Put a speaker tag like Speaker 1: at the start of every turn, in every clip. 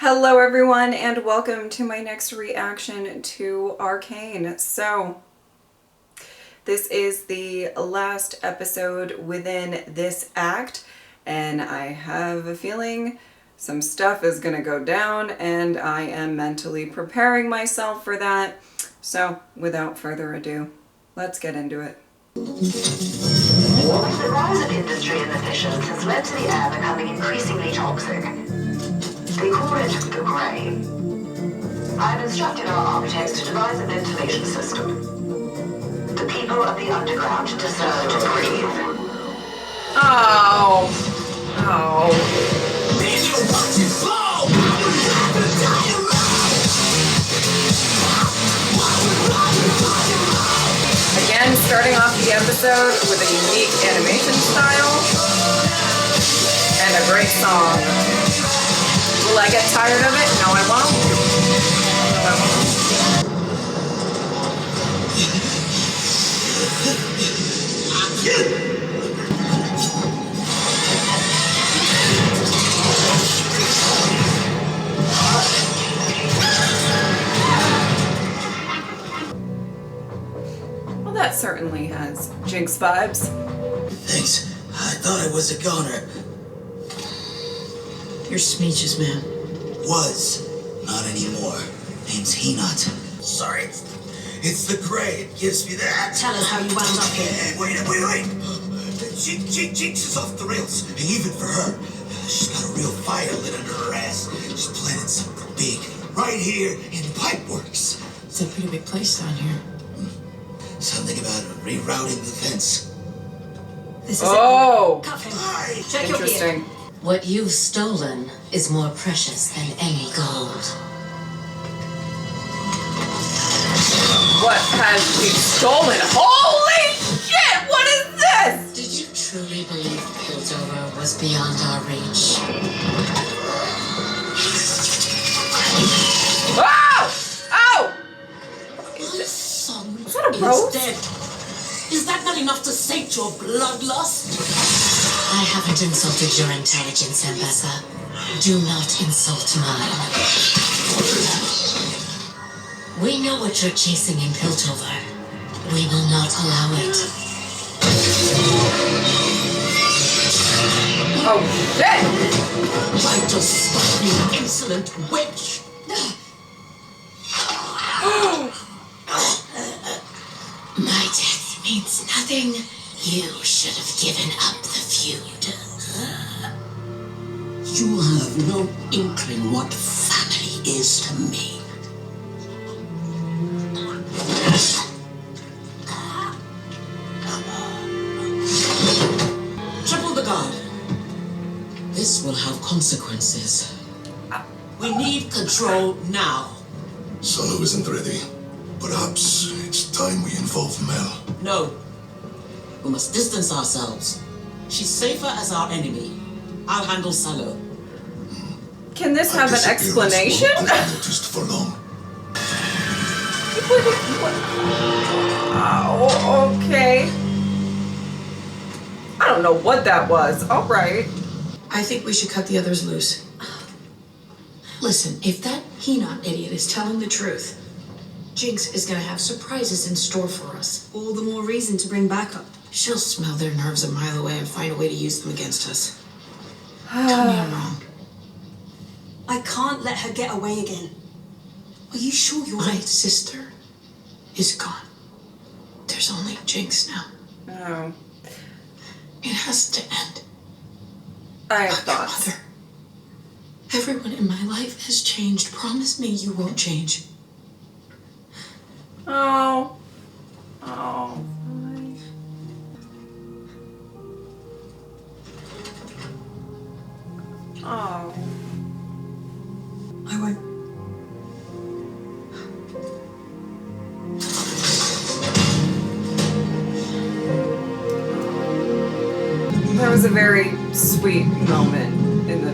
Speaker 1: Hello everyone and welcome to my next reaction to Arcane. So this is the last episode within this act and I have a feeling some stuff is gonna go down and I am mentally preparing myself for that. So without further ado, let's get into it.
Speaker 2: The rise of industry and emissions has led to the air becoming increasingly toxic. They call it the Grey. I've instructed our architects to devise a ventilation system. The people of the underground deserve to breathe.
Speaker 1: Oh. Again, starting off the episode with a unique animation style and a great song. Will I get tired of it? No, I won't. No, I won't. Well, that certainly has Jinx vibes.
Speaker 3: Thanks. I thought I was a goner.
Speaker 4: Your speeches, man.
Speaker 3: Was. Not anymore. Name's Hinot. Sorry. It's the Grey. It gives me that.
Speaker 4: Tell us how you wound up here.
Speaker 3: Hey, wait. Jinx is off the rails. And even for her. She's got a real fire lit under her ass. She's planning something big. Right here in Pipeworks.
Speaker 4: It's a pretty big place down here.
Speaker 3: Something about rerouting the fence.
Speaker 4: This is
Speaker 1: Oh!
Speaker 3: Hi.
Speaker 4: Check your gear.
Speaker 1: Interesting.
Speaker 5: What you've stolen is more precious than any gold.
Speaker 1: What has she stolen? Holy shit! What is this?
Speaker 5: Did you truly believe Piltover was beyond our reach?
Speaker 1: Oh! Oh!
Speaker 4: My son
Speaker 1: Is that a rose?
Speaker 4: dead. Is that not enough to sate your bloodlust?
Speaker 5: I haven't insulted your intelligence, Ambassa. Do not insult mine. We know what you're chasing in Piltover. We will not allow it.
Speaker 1: Oh shit!
Speaker 4: Try to stop me, insolent witch!
Speaker 5: My death means nothing. You should have given up the feud.
Speaker 4: You have no inkling what family is to me. Triple the guard. This will have consequences. We need control now.
Speaker 6: Solo isn't ready. Perhaps it's time we involve Mel.
Speaker 4: No. We must distance ourselves. She's safer as our enemy. I'll handle Salo.
Speaker 1: Can this have an explanation?
Speaker 6: Won't go unnoticed for long.
Speaker 1: Oh, okay. I don't know what that was. Alright.
Speaker 7: I think we should cut the others loose. Listen, if that Hinot idiot is telling the truth, Jinx is gonna have surprises in store for us. All the more reason to bring backup. She'll smell their nerves a mile away and find a way to use them against us. Tell me I'm wrong.
Speaker 8: I can't let her get away again. Are you sure you're
Speaker 7: My
Speaker 8: right?
Speaker 7: sister is gone. There's only Jinx now.
Speaker 1: Oh.
Speaker 7: It has to end.
Speaker 1: I have
Speaker 7: I'm your
Speaker 1: thoughts.
Speaker 7: mother. Everyone in my life has changed. Promise me you won't change.
Speaker 1: Oh. Oh. Fine. Oh.
Speaker 8: I won't.
Speaker 1: That was a very sweet moment in the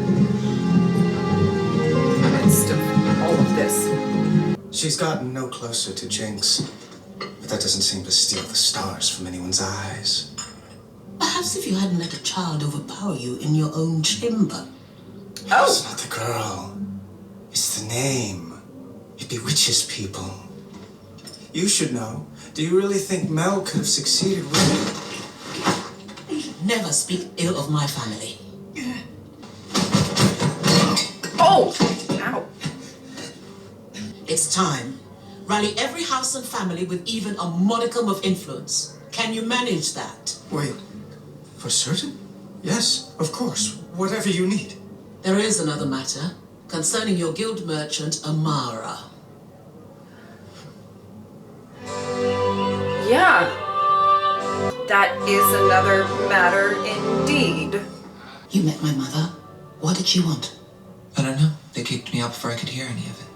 Speaker 1: midst of all of this.
Speaker 9: She's gotten no closer to Jinx, but that doesn't seem to steal the stars from anyone's eyes.
Speaker 4: Perhaps if you hadn't let a child overpower you in your own chamber.
Speaker 1: Oh.
Speaker 9: It's not the girl. name. It bewitches people. You should know. Do you really think Mel could have succeeded with it?
Speaker 4: Never speak ill of my family.
Speaker 1: Oh! Ow.
Speaker 4: It's time. Rally every house and family with even a modicum of influence. Can you manage that?
Speaker 9: Wait, for certain? Yes, of course. Whatever you need.
Speaker 4: There is another matter concerning your guild merchant, Amara.
Speaker 1: Yeah. That is another matter indeed.
Speaker 4: You met my mother. What did she want?
Speaker 10: I don't know. They kicked me out before I could hear any of it.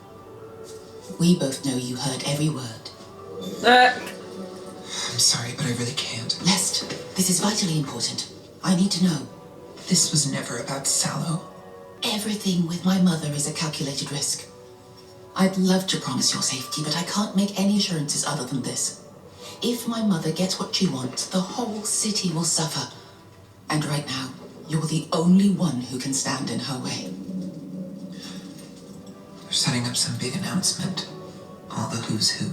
Speaker 4: We both know you heard every word.
Speaker 10: I'm sorry, but I really can't.
Speaker 4: Lest, this is vitally important. I need to know.
Speaker 10: This was never about Sallow.
Speaker 4: Everything with my mother is a calculated risk. I'd love to promise your safety, but I can't make any assurances other than this. If my mother gets what she wants, the whole city will suffer. And right now, you're the only one who can stand in her way.
Speaker 10: They're setting up some big announcement. All the who's who,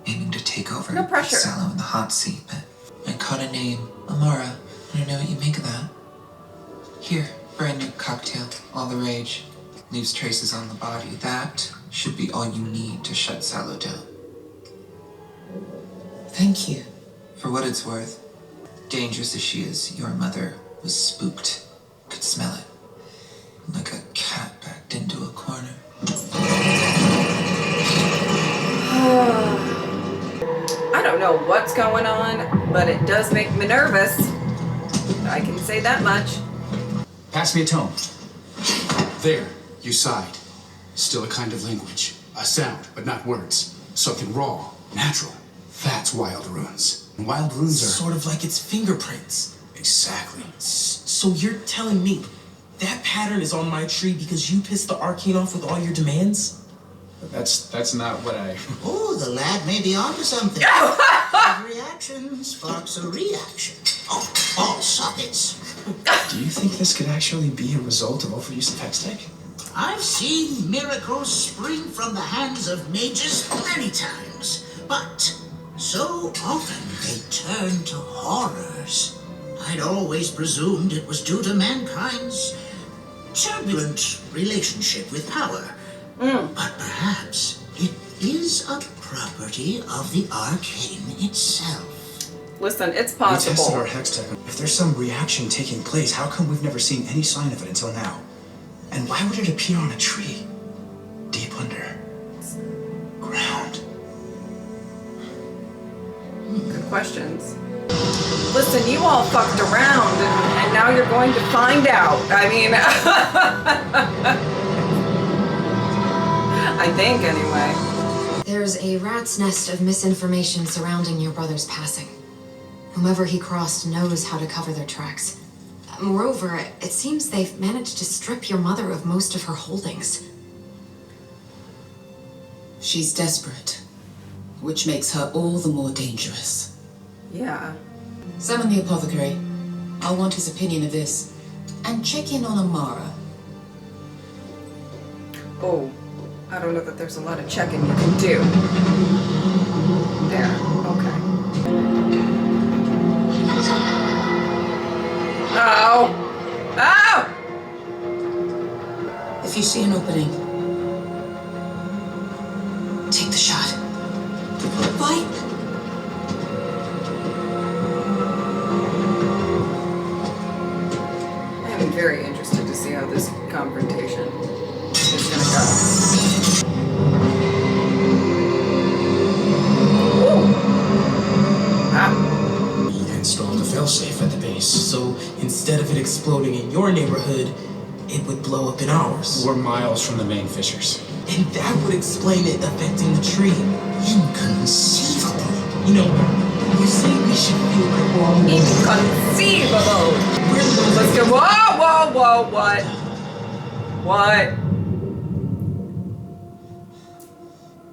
Speaker 10: aiming to take over.
Speaker 1: No pressure.
Speaker 10: Sallow in the hot seat, but I caught a name. Amara. I don't know what you make of that. Here, brand new cocktail. All the rage. Leaves traces on the body. That should be all you need to shut Sallow down.
Speaker 4: Thank you.
Speaker 10: For what it's worth, dangerous as she is, your mother was spooked. Could smell it. Like a cat backed into a corner.
Speaker 1: I don't know what's going on, but it does make me nervous. I can say that much.
Speaker 11: Pass me a tone. There, you sighed. Still a kind of language. A sound, but not words. Something raw, natural. That's wild runes. And wild runes are...
Speaker 12: Sort of like its fingerprints.
Speaker 11: Exactly.
Speaker 12: So you're telling me that pattern is on my tree because you pissed the Arcane off with all your demands?
Speaker 11: That's not what I...
Speaker 5: Oh, the lad may be onto something. Every action sparks a reaction. Oh, all sockets.
Speaker 11: Do you think this could actually be a result of overuse of hextech?
Speaker 5: I've seen miracles spring from the hands of mages many times, but so often they turn to horrors. I'd always presumed it was due to mankind's turbulent relationship with power. But perhaps it is a property of the Arcane itself.
Speaker 1: Listen, it's
Speaker 11: We tested
Speaker 1: possible.
Speaker 11: our hextech. If there's some reaction taking place, how come we've never seen any sign of it until now? And why would it appear on a tree? Deep under ground.
Speaker 1: Good questions. Listen, you all fucked around, and now you're going to find out. I mean, I think anyway.
Speaker 13: There's a rat's nest of misinformation surrounding your brother's passing. Whomever he crossed knows how to cover their tracks. Moreover, it seems they've managed to strip your mother of most of her holdings.
Speaker 4: She's desperate, which makes her all the more dangerous.
Speaker 1: Yeah.
Speaker 4: Summon the apothecary. I'll want his opinion of this. And check in on Amara.
Speaker 1: Oh, I don't know that there's a lot of checking you can do. There, okay. Oh! Oh!
Speaker 4: If you see an opening, take the shot.
Speaker 8: Why?
Speaker 1: I'm very interested to see how this confrontation is gonna go. Ooh. Ah.
Speaker 12: He installed a failsafe at the base, so instead of it exploding in your neighborhood, it would blow up in ours.
Speaker 11: We're miles from the main fissures.
Speaker 12: And that would explain it affecting the tree.
Speaker 5: Inconceivable.
Speaker 12: You know, you say we should feel like we're all
Speaker 1: Inconceivable! Let's go. Whoa, whoa, whoa, what? What?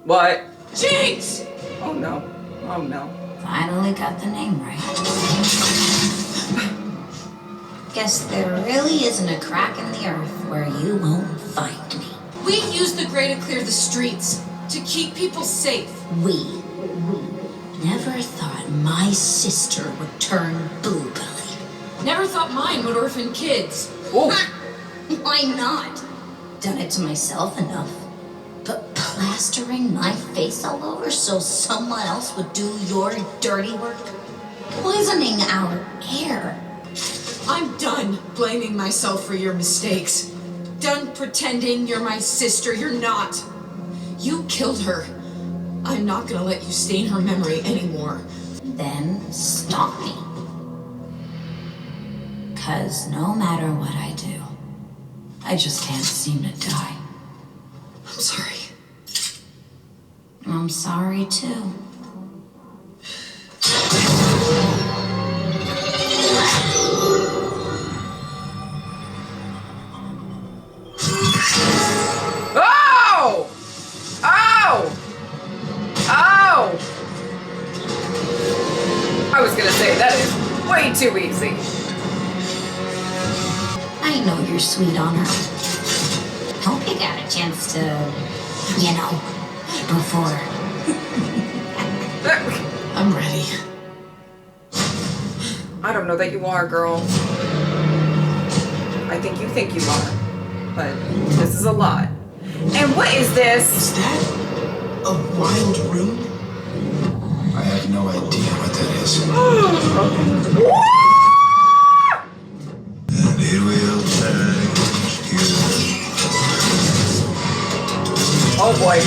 Speaker 1: What?
Speaker 8: Jinx!
Speaker 1: Oh no. Oh no.
Speaker 14: Finally got the name right. Guess there really isn't a crack in the earth where you won't find me.
Speaker 7: We use the Grey to clear the streets, to keep people safe.
Speaker 14: We never thought my sister would turn bluebelly.
Speaker 7: Never thought mine would orphan kids.
Speaker 14: Why not? Done it to myself enough. But plastering my face all over so someone else would do your dirty work? Poisoning our air.
Speaker 7: I'm done blaming myself for your mistakes. Done pretending you're my sister. You're not. You killed her. I'm not gonna let you stain her memory anymore.
Speaker 14: Then stop me. 'Cause no matter what I do, I just can't seem to die.
Speaker 7: I'm sorry.
Speaker 14: I'm sorry too.
Speaker 1: Oh! Oh! Oh! I was gonna say, that is way too easy.
Speaker 14: I know you're sweet on her. Hope you got a chance to, you know, before.
Speaker 7: I'm ready.
Speaker 1: I don't know that you are, girl. I think you are. But this is a lot. And what is this?
Speaker 12: Is that a wild rune?
Speaker 9: I have no idea what that is.
Speaker 6: And it will change you.
Speaker 1: Oh boy.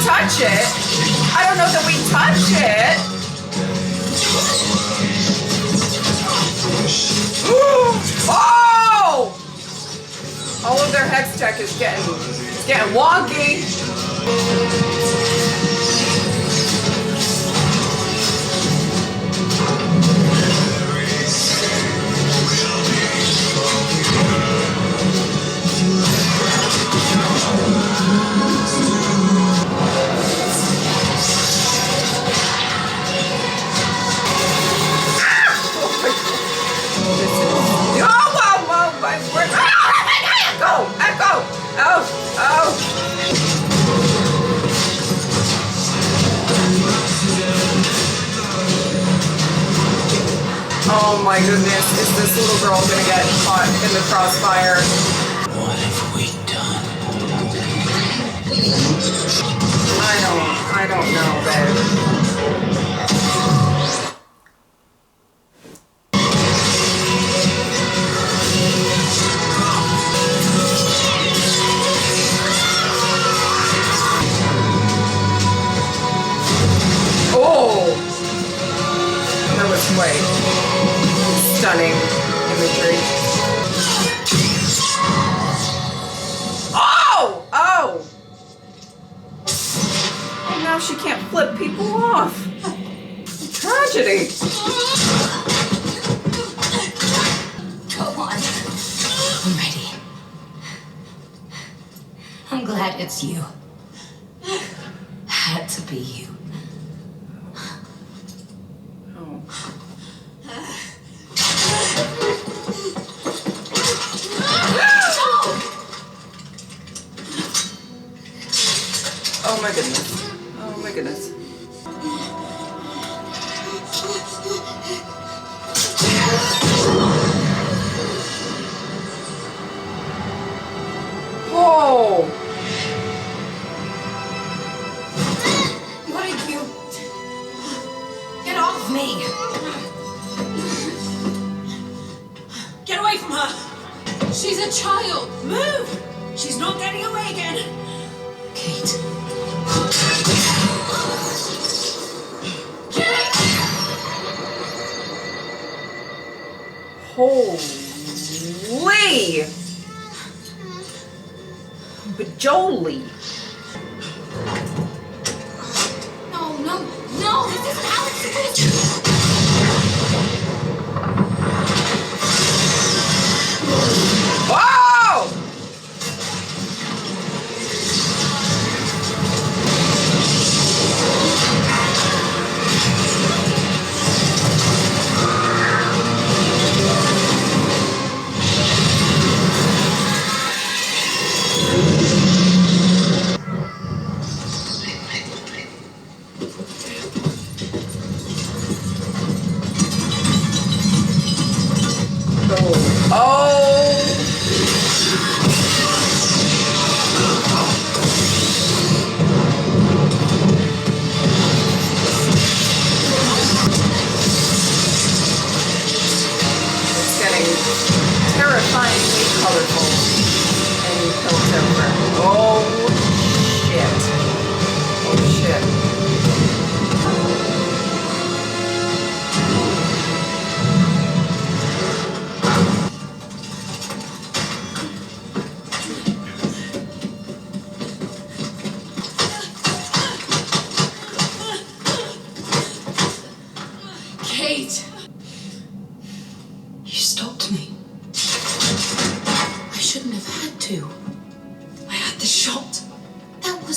Speaker 1: Touch it. I don't know that we touch it. Oh! All of their hextech is getting wonky. Oh my goodness, is this little girl gonna get caught in the crossfire?
Speaker 3: What have we done?
Speaker 1: I don't know, babe. Oh! That was quite stunning imagery. Oh! Oh! And now she can't flip people off. Tragedy.
Speaker 14: Go on. I'm ready. I'm glad it's you. Had to be you.
Speaker 1: Oh my goodness. Oh my goodness. Oh!
Speaker 7: What did you... Get off me! Get away from her! She's a child! Move! She's not getting away again!
Speaker 4: Kate.
Speaker 1: Holy! Bajoli!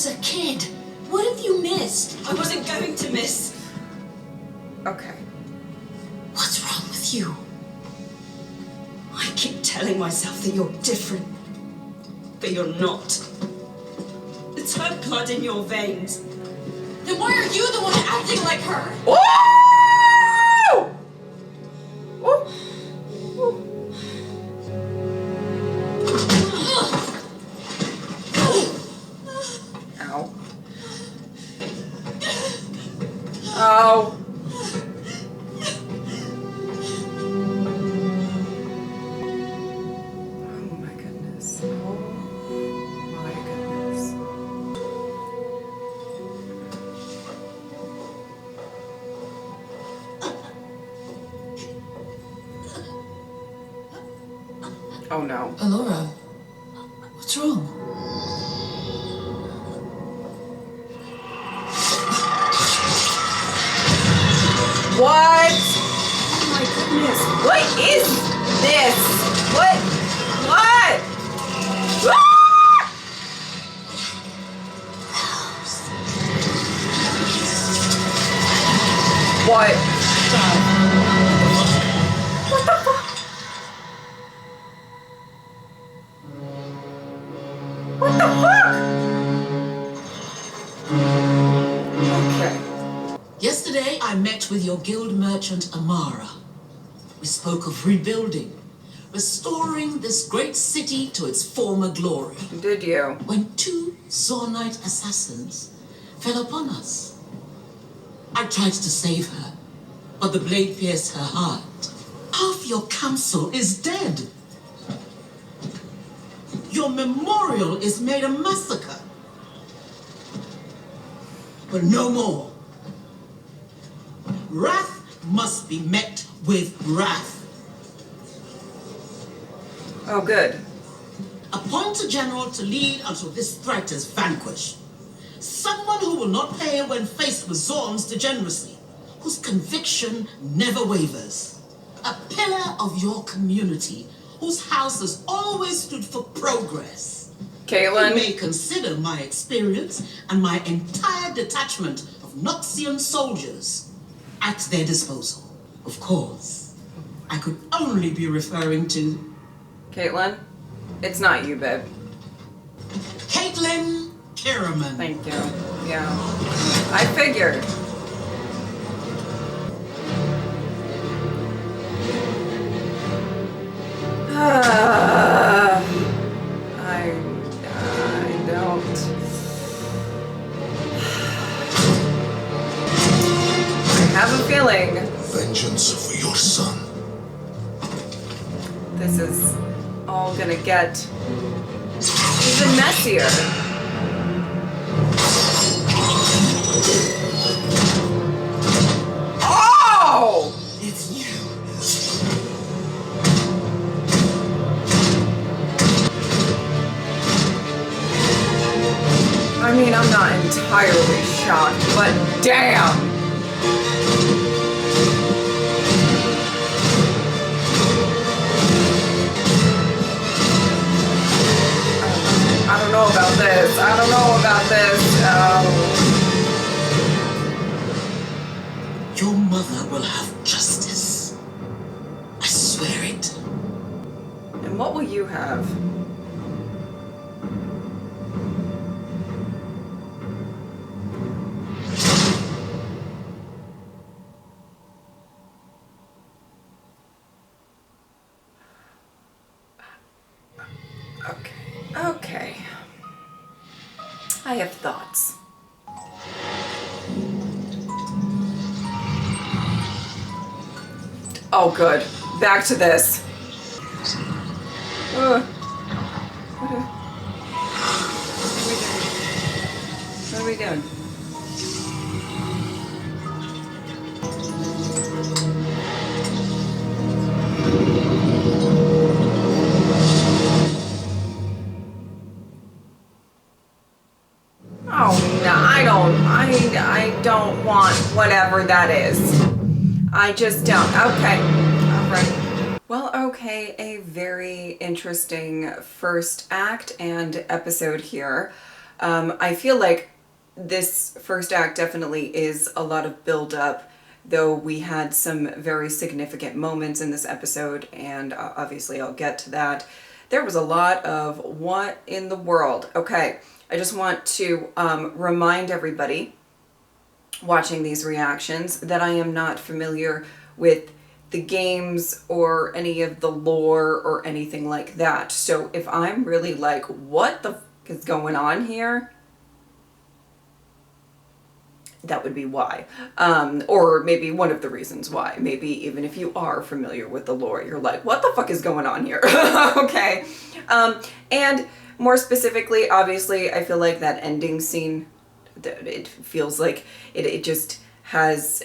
Speaker 5: was a kid. What have you missed?
Speaker 8: I wasn't going to miss.
Speaker 1: Okay.
Speaker 5: What's wrong with you?
Speaker 8: I keep telling myself that you're different, but you're not. It's her blood in your veins.
Speaker 7: Then why are you the one acting like her?
Speaker 1: Woo! Woo! Ow. Ow. Oh my goodness. Oh my goodness. Oh no.
Speaker 4: Alora, what's wrong?
Speaker 1: What? Oh my goodness. What is this? What? What? Ah! What? What the fuck? What the fuck? Okay.
Speaker 5: Yesterday, I met with your guild merchant, Amara. We spoke of rebuilding, restoring this great city to its former glory.
Speaker 1: Did you?
Speaker 5: When two Zornite assassins fell upon us. I tried to save her, but the blade pierced her heart. Half your council is dead. Your memorial is made a massacre. But no more. Wrath must be met with wrath.
Speaker 1: Oh, good.
Speaker 5: Appoint a general to lead until this threat is vanquished. Someone who will not pay when faced with Zorn's degeneracy, whose conviction never wavers. A pillar of your community, whose house has always stood for progress.
Speaker 1: Caitlyn?
Speaker 5: You may consider my experience and my entire detachment of Noxian soldiers at their disposal. Of course, I could only be referring to...
Speaker 1: Caitlyn? It's not you, babe.
Speaker 5: Caitlyn Kiraman.
Speaker 1: Thank you. Yeah. I figured. I don't. I have a feeling
Speaker 6: Vengeance for your son.
Speaker 1: this is all gonna get even messier. Oh!
Speaker 3: It's you.
Speaker 1: I mean, I'm not entirely shocked, but damn! I don't know about this. I don't know about this.
Speaker 5: Your mother will have justice. I swear it.
Speaker 1: And what will you have? Okay. I have thoughts. Oh, good. Back to this. What are we doing? Oh no, I don't want whatever that is. I just don't. Okay. All right. Well, okay, a very interesting first act and episode here. I feel like this first act definitely is a lot of build up, though we had some very significant moments in this episode, and obviously I'll get to that. There was a lot of what in the world. Okay, I just want to remind everybody watching these reactions that I am not familiar with the games or any of the lore or anything like that. So if I'm really like, what the f is going on here? That would be why. Or maybe one of the reasons why. Maybe even if you are familiar with the lore, you're like, what the fuck is going on here? Okay. And more specifically, obviously, I feel like that ending scene, it feels like it just has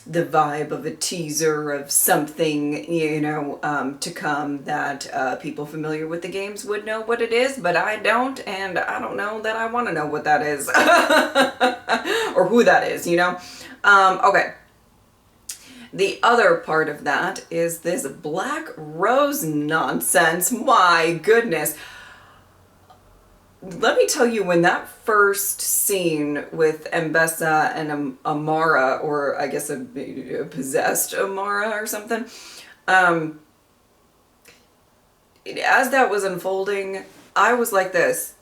Speaker 1: the vibe of a teaser of something, you know, to come that people familiar with the games would know what it is, but I don't, and I don't know that I want to know what that is or who that is, you know. Okay. The other part of that is this Black Rose nonsense. My goodness. Let me tell you, when that first scene with Mbessa and Amara, or I guess a possessed Amara or something, as that was unfolding, I was like this,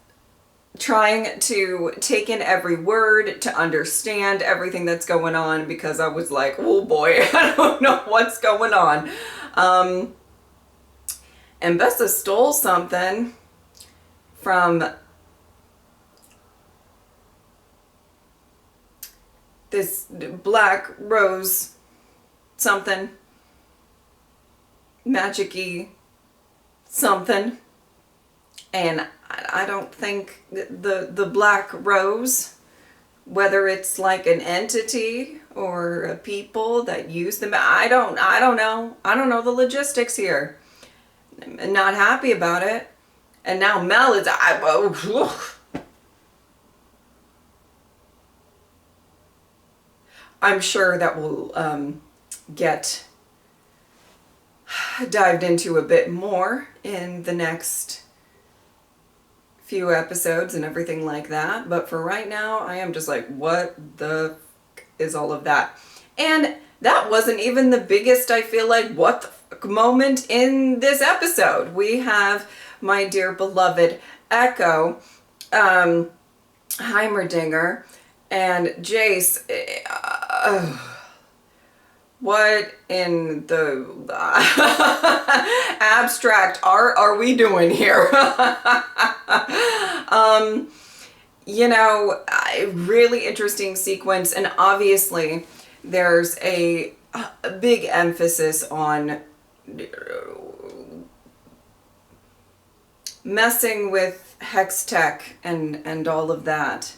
Speaker 1: trying to take in every word, to understand everything that's going on, because I was like, oh boy, I don't know what's going on. Mbessa stole something from this Black Rose something, magic-y something, and I don't think the Black Rose, whether it's like an entity or a people that use them, I don't know the logistics here. I'm not happy about it. And now Mel is, I'm sure that will get dived into a bit more in the next few episodes and everything like that. But for right now, I am just like, what the f is all of that? And that wasn't even the biggest, I feel like, what the fuck moment in this episode. We have my dear beloved Echo, Heimerdinger, and Jace. What in the abstract art are we doing here? You know, a really interesting sequence, and obviously there's a big emphasis on messing with hextech and all of that.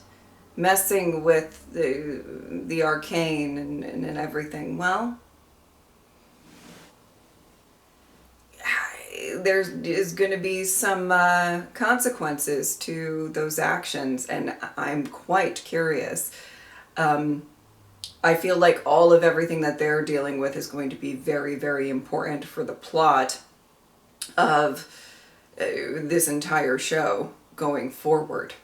Speaker 1: Messing with the arcane and everything. Well, there is going to be some consequences to those actions, and I'm quite curious. I feel like all of everything that they're dealing with is going to be very, very important for the plot of this entire show going forward.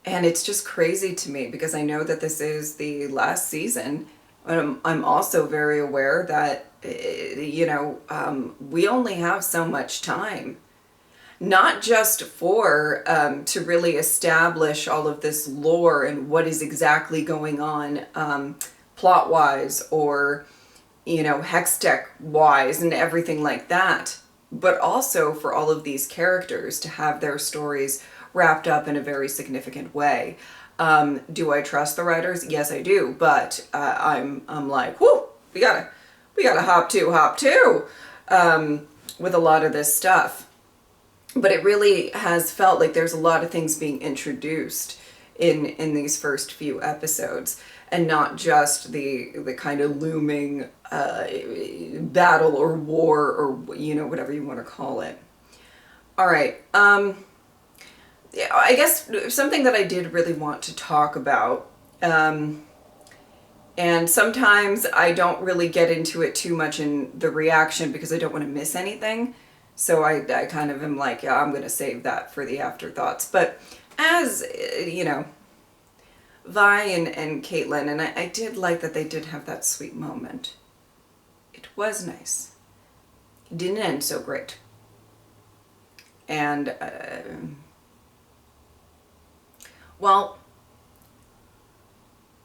Speaker 1: And it's just crazy to me, because I know that this is the last season. I'm also very aware that, you know, we only have so much time. Not just for, to really establish all of this lore and what is exactly going on plot-wise or, you know, hextech-wise and everything like that. But also for all of these characters to have their stories wrapped up in a very significant way. Do I trust the writers? Yes, I do. But I'm like, whoo, we gotta hop to with a lot of this stuff. But it really has felt like there's a lot of things being introduced in these first few episodes, and not just the kind of looming battle or war or, you know, whatever you want to call it. All right. Yeah, I guess something that I did really want to talk about, and sometimes I don't really get into it too much in the reaction because I don't want to miss anything. So I kind of am like, yeah, I'm going to save that for the afterthoughts. But as, you know, Vi and Caitlyn, and I did like that they did have that sweet moment. It was nice. It didn't end so great. And, well,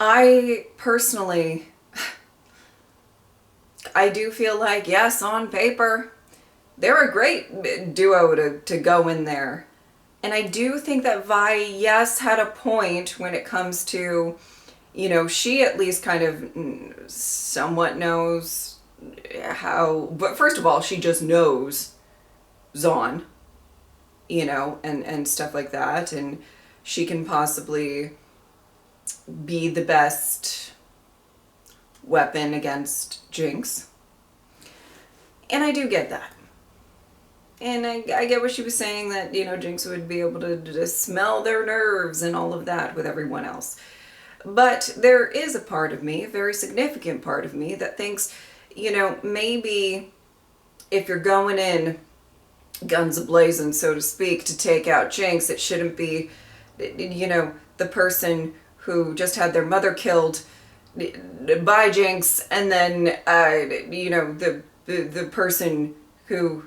Speaker 1: I personally, I do feel like, yes, on paper, they're a great duo to go in there. And I do think that Vi, yes, had a point when it comes to, you know, she at least kind of somewhat knows how, but first of all, she just knows Zahn, you know, and stuff like that. And she can possibly be the best weapon against Jinx. And I do get that. And I get what she was saying, that, you know, Jinx would be able to smell their nerves and all of that with everyone else. But there is a part of me, a very significant part of me, that thinks, you know, maybe if you're going in guns a-blazing, so to speak, to take out Jinx, it shouldn't be, you know, the person who just had their mother killed by Jinx, and then, you know, the person who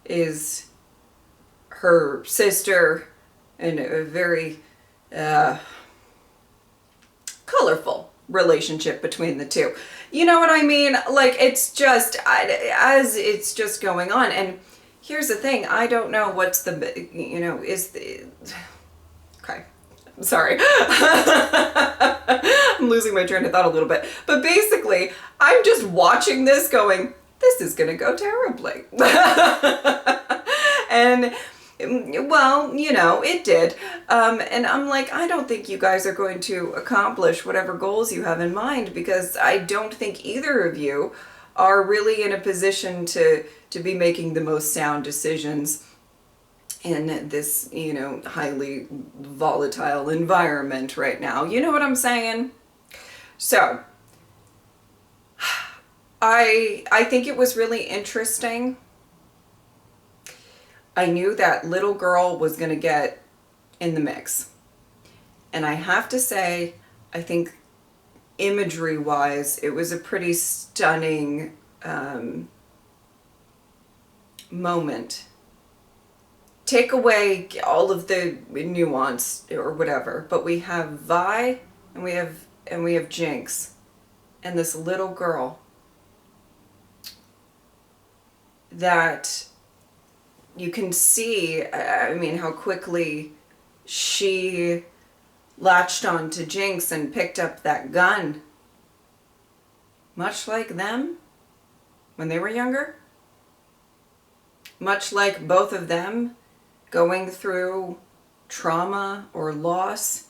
Speaker 1: is her sister, and a very colorful relationship between the two. You know what I mean? Like, it's just, as it's just going on. And here's the thing, I don't know what's the, you know, is the, okay, I'm sorry. I'm losing my train of thought a little bit. But basically, I'm just watching this going, this is going to go terribly. And, well, you know, it did. And I'm like, I don't think you guys are going to accomplish whatever goals you have in mind, because I don't think either of you are really in a position to be making the most sound decisions in this, you know, highly volatile environment right now. You know what I'm saying? So, I think it was really interesting. I knew that little girl was going to get in the mix. And I have to say, I think imagery-wise, it was a pretty stunning moment. Take away all of the nuance or whatever, but we have Vi and we have Jinx and this little girl that you can see, I mean, how quickly she latched on to Jinx and picked up that gun. Much like them when they were younger. Much like both of them going through trauma or loss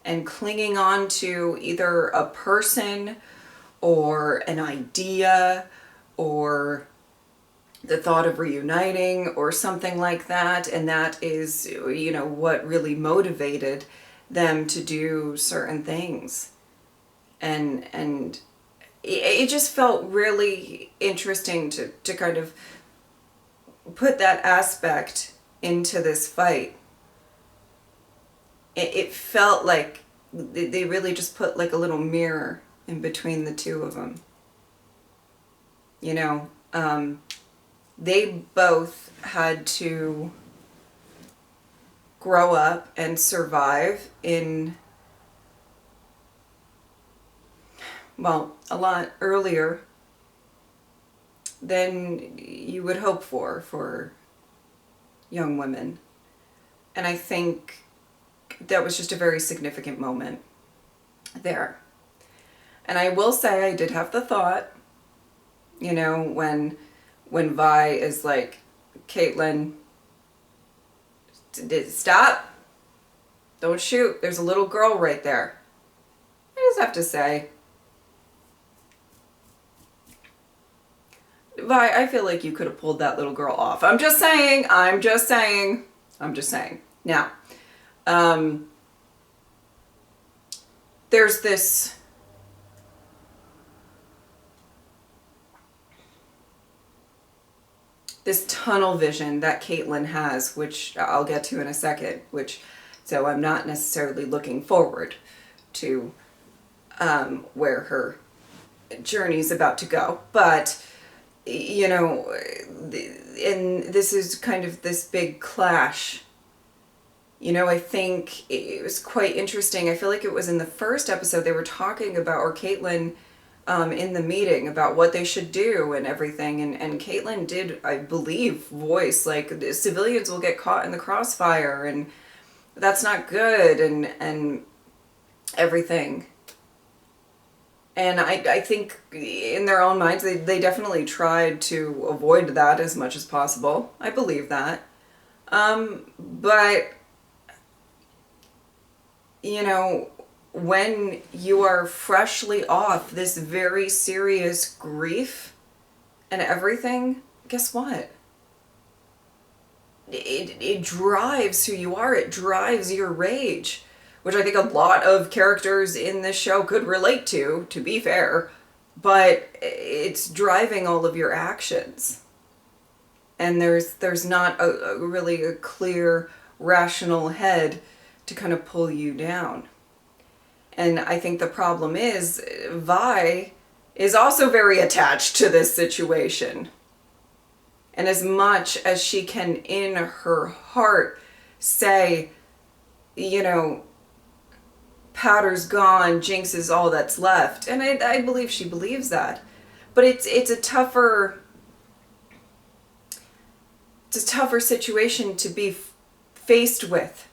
Speaker 1: and clinging on to either a person or an idea or the thought of reuniting or something like that. And that is, you know, what really motivated them to do certain things. And it just felt really interesting to kind of put that aspect into this fight. It felt like they really just put like a little mirror in between the two of them. You know, they both had to grow up and survive in, well, a lot earlier than you would hope for young women. And I think that was just a very significant moment there. And I will say, I did have the thought, you know, when Vi is like, Caitlyn, stop, don't shoot, there's a little girl right there. I just have to say, Vi, I feel like you could have pulled that little girl off. I'm just saying. Now, there's this tunnel vision that Caitlyn has, which I'll get to in a second, which So I'm not necessarily looking forward to where her journey's about to go. But, you know, and this is kind of this big clash. You know, I think it was quite interesting. I feel like it was in the first episode they were talking about, or Caitlyn in the meeting, about what they should do and everything. And Caitlyn did, I believe, voice, like, the civilians will get caught in the crossfire and that's not good and everything. And I think in their own minds, they definitely tried to avoid that as much as possible. I believe that. But, you know, when you are freshly off this very serious grief and everything, guess what? It drives who you are. It drives your rage, which I think a lot of characters in this show could relate to be fair, but it's driving all of your actions. And there's not a really a clear, rational head to kind of pull you down. And I think the problem is Vi is also very attached to this situation. And as much as she can in her heart say, you know, Powder's gone, Jinx is all that's left. And I believe she believes that. But it's a tougher situation to be faced with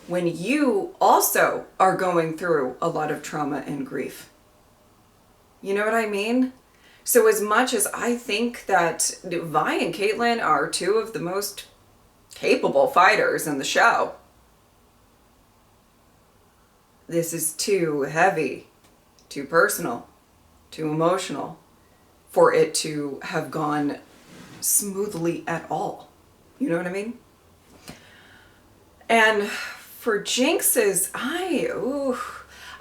Speaker 1: when you also are going through a lot of trauma and grief. You know what I mean? So as much as I think that Vi and Caitlyn are two of the most capable fighters in the show, this is too heavy, too personal, too emotional for it to have gone smoothly at all. You know what I mean? And for Jinx's, I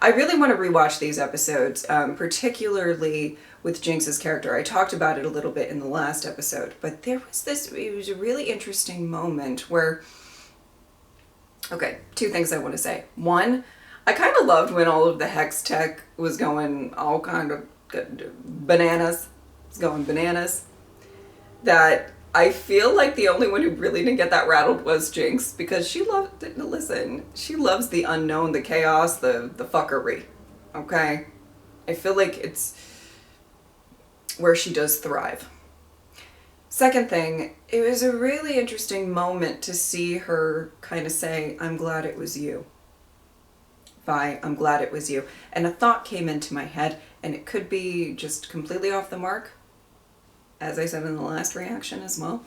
Speaker 1: really want to rewatch these episodes, particularly with Jinx's character. I talked about it a little bit in the last episode, but it was a really interesting moment where, okay, two things I want to say. One, I kind of loved when all of the hextech was going all kind of bananas. It's going bananas. That I feel like the only one who really didn't get that rattled was Jinx, because she loves the unknown, the chaos, the fuckery. Okay? I feel like it's where she does thrive. Second thing, it was a really interesting moment to see her kind of say, I'm glad it was you. Vi, I'm glad it was you. And a thought came into my head, and it could be just completely off the mark, as I said in the last reaction as well.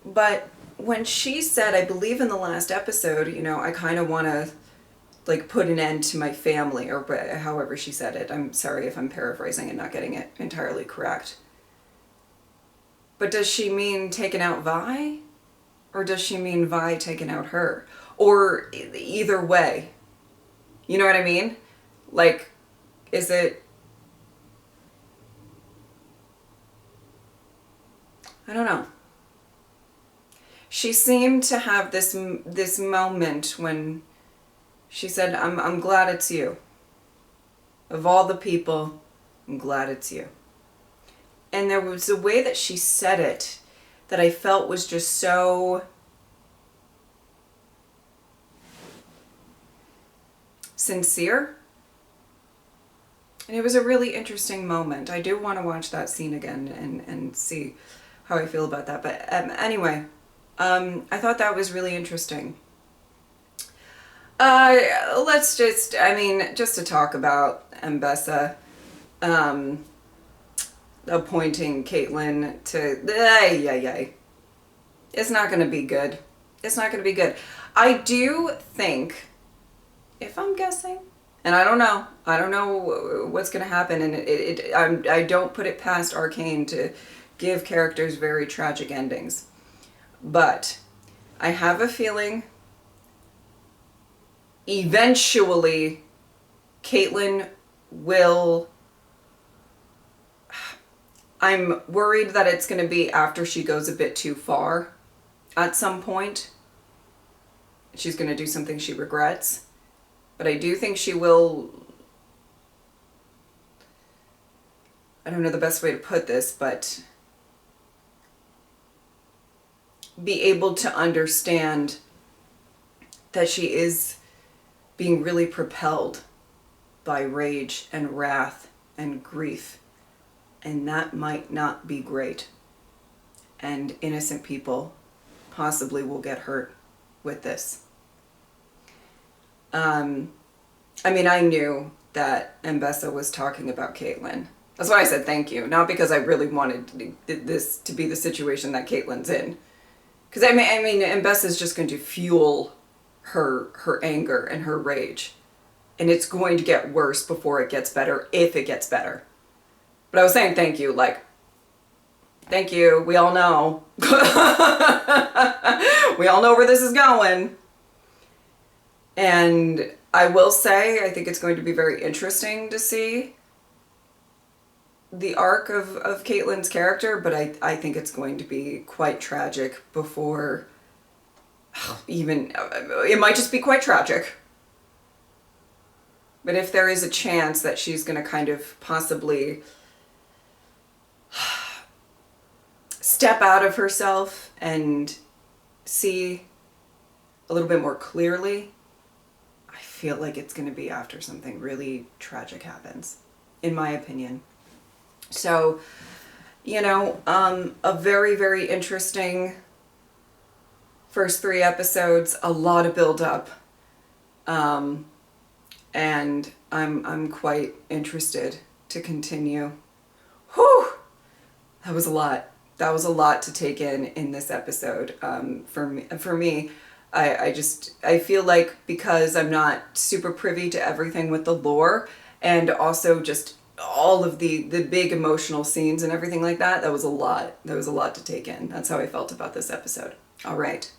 Speaker 1: But when she said, I believe in the last episode, you know, I kind of want to like put an end to my family, or however she said it. I'm sorry if I'm paraphrasing and not getting it entirely correct. But does she mean taking out Vi? Or does she mean Vi taking out her? Or either way. You know what I mean? Like, is it... I don't know. She seemed to have this moment when she said, I'm glad it's you. Of all the people, I'm glad it's you. And there was a way that she said it that I felt was just so sincere. And it was a really interesting moment. I do want to watch that scene again and see how I feel about that. But anyway, I thought that was really interesting. Let's just, just to talk about Mbessa appointing Caitlyn to, it's not going to be good. It's not going to be good. I do think, if I'm guessing, and I don't know what's going to happen, and I don't put it past Arcane to give characters very tragic endings. But I have a feeling eventually Caitlyn will... I'm worried that it's going to be after she goes a bit too far at some point. she's going to do something she regrets. But I do think she will, I don't know the best way to put this, but be able to understand that she is being really propelled by rage and wrath and grief. And that might not be great. And innocent people possibly will get hurt with this. I mean, I knew that Mbessa was talking about Caitlyn. That's why I said thank you. Not because I really wanted this to be the situation that Caitlyn's in. Because I mean, Mbessa's just going to fuel her anger and her rage. And it's going to get worse before it gets better, if it gets better. But I was saying thank you, like, thank you. We all know. We all know where this is going. And I will say, I think it's going to be very interesting to see the arc of Caitlyn's character, but I think it's going to be quite tragic before even, it might just be quite tragic. But if there is a chance that she's going to kind of possibly step out of herself and see a little bit more clearly, I feel like it's going to be after something really tragic happens, in my opinion. So, you know, a very, very interesting first 3 episodes, a lot of build up. And I'm quite interested to continue. Whew! That was a lot. That was a lot to take in this episode. For me, I feel like because I'm not super privy to everything with the lore, and also just all of the big emotional scenes and everything like that, that was a lot. That was a lot to take in. That's how I felt about this episode. All right.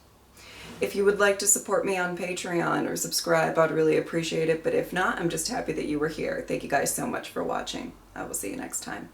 Speaker 1: If you would like to support me on Patreon or subscribe, I'd really appreciate it. But if not, I'm just happy that you were here. Thank you guys so much for watching. I will see you next time.